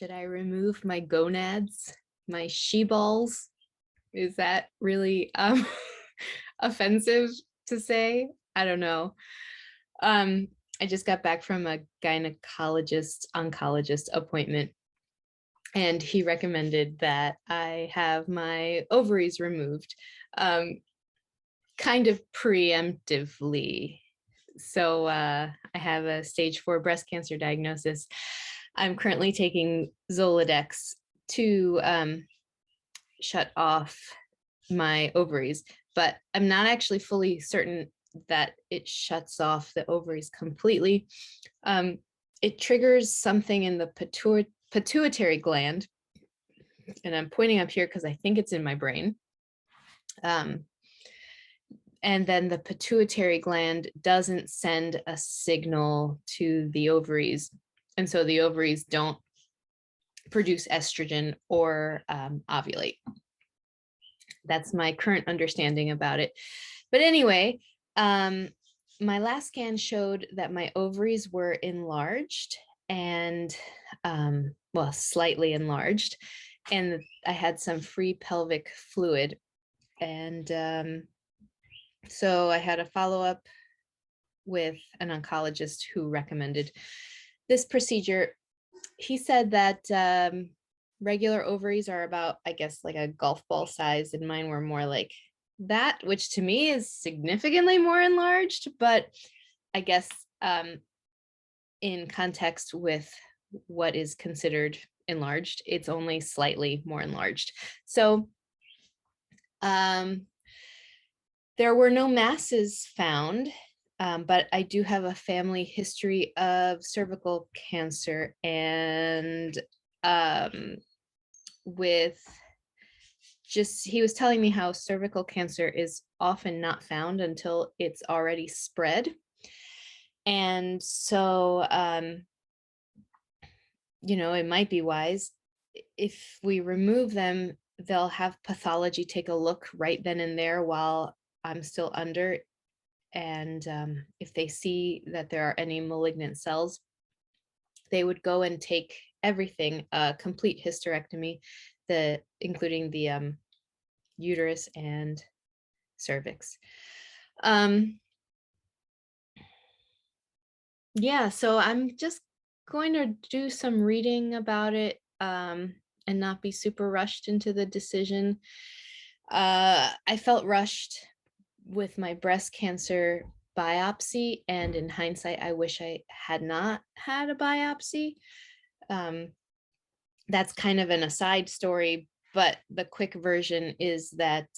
Should I remove my gonads, my she balls? Is that really offensive to say? I don't know. Um, I just got back from a gynecologist oncologist appointment, and he recommended that I have my ovaries removed, kind of preemptively. So I have a stage 4 breast cancer diagnosis. I'm currently taking Zoladex to shut off my ovaries, but I'm not actually fully certain that it shuts off the ovaries completely. It triggers something in the pituitary gland, and I'm pointing up here because I think it's in my brain. And then the pituitary gland doesn't send a signal to the ovaries. And so the ovaries don't produce estrogen or ovulate. That's my current understanding about it. But anyway, my last scan showed that my ovaries were enlarged and, well, slightly enlarged. And I had some free pelvic fluid. And so I had a follow-up with an oncologist who recommended this procedure. He said that regular ovaries are about, I guess, like a golf ball size, and mine were more like that, which to me is significantly more enlarged, but I guess in context with what is considered enlarged, it's only slightly more enlarged. So there were no masses found, but I do have a family history of cervical cancer, and he was telling me how cervical cancer is often not found until it's already spread. And so, it might be wise if we remove them, they'll have pathology take a look right then and there while I'm still under. And if they see that there are any malignant cells, they would go and take everything, complete hysterectomy, including the uterus and cervix. Yeah, so I'm just going to do some reading about it, and not be super rushed into the decision. I felt rushed with my breast cancer biopsy, and in hindsight, I wish I had not had a biopsy. That's kind of an aside story, but the quick version is that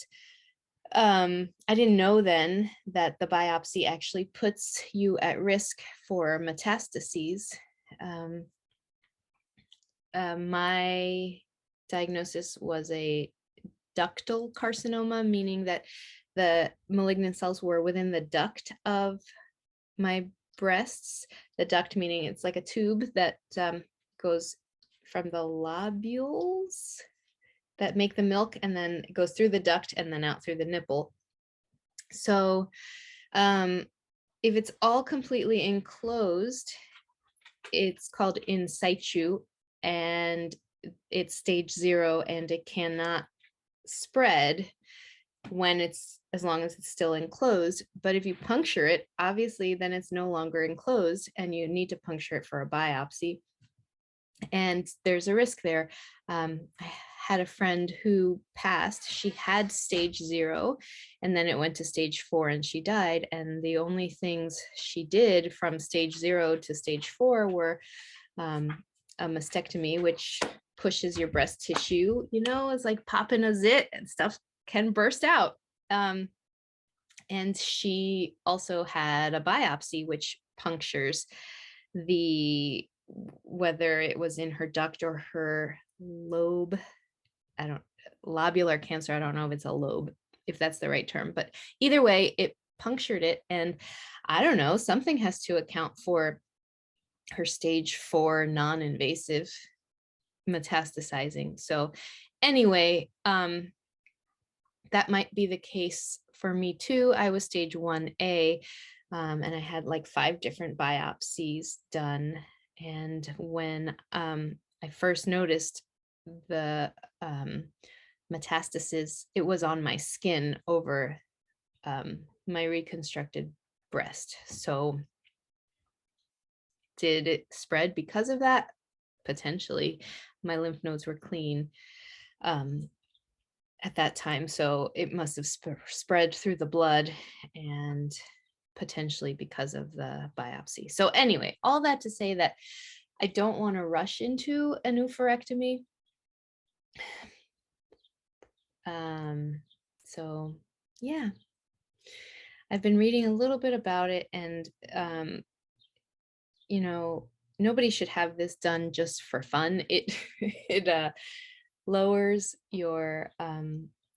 I didn't know then that the biopsy actually puts you at risk for metastases. My diagnosis was a ductal carcinoma, meaning that the malignant cells were within the duct of my breasts. The duct meaning it's like a tube that goes from the lobules that make the milk, and then it goes through the duct and then out through the nipple. So if it's all completely enclosed, it's called in situ, and it's stage 0, and it cannot spread as long as it's still enclosed. But if you puncture it, obviously then it's no longer enclosed, and you need to puncture it for a biopsy. And there's a risk there. I had a friend who passed. She had stage 0, and then it went to stage 4, and she died. And the only things she did from stage 0 to stage 4 were a mastectomy, which pushes your breast tissue, it's like popping a zit, and stuff can burst out. And she also had a biopsy, which punctures whether it was in her duct or her lobe. Lobular cancer, I don't know if it's a lobe, if that's the right term, but either way, it punctured it. And I don't know, something has to account for her stage 4 non-invasive metastasizing. So anyway, that might be the case for me too. I was stage 1A, and I had like 5 different biopsies done. And when I first noticed the metastasis, it was on my skin over my reconstructed breast. So did it spread because of that? Potentially. My lymph nodes were clean at that time, so it must have spread through the blood and potentially because of the biopsy. So anyway, all that to say that I don't want to rush into an oophorectomy. So yeah, I've been reading a little bit about it, and you know, nobody should have this done just for fun. It it lowers your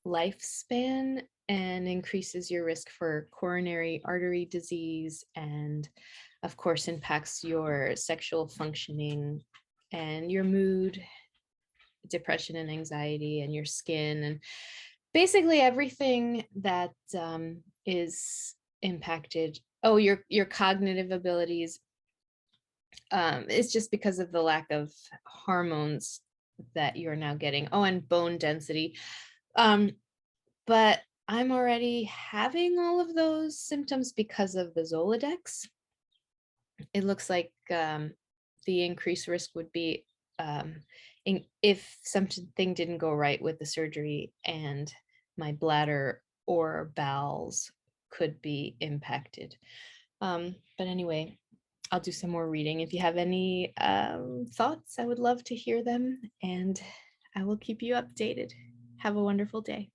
lifespan and increases your risk for coronary artery disease, and of course impacts your sexual functioning and your mood, depression and anxiety, and your skin, and basically everything that is impacted. Oh, your cognitive abilities. It's just because of the lack of hormones that you're now getting. Oh, and bone density. But I'm already having all of those symptoms because of the Zoladex. It looks like the increased risk would be if something didn't go right with the surgery, and my bladder or bowels could be impacted. But anyway, I'll do some more reading. If you have any thoughts, I would love to hear them, and I will keep you updated. Have a wonderful day.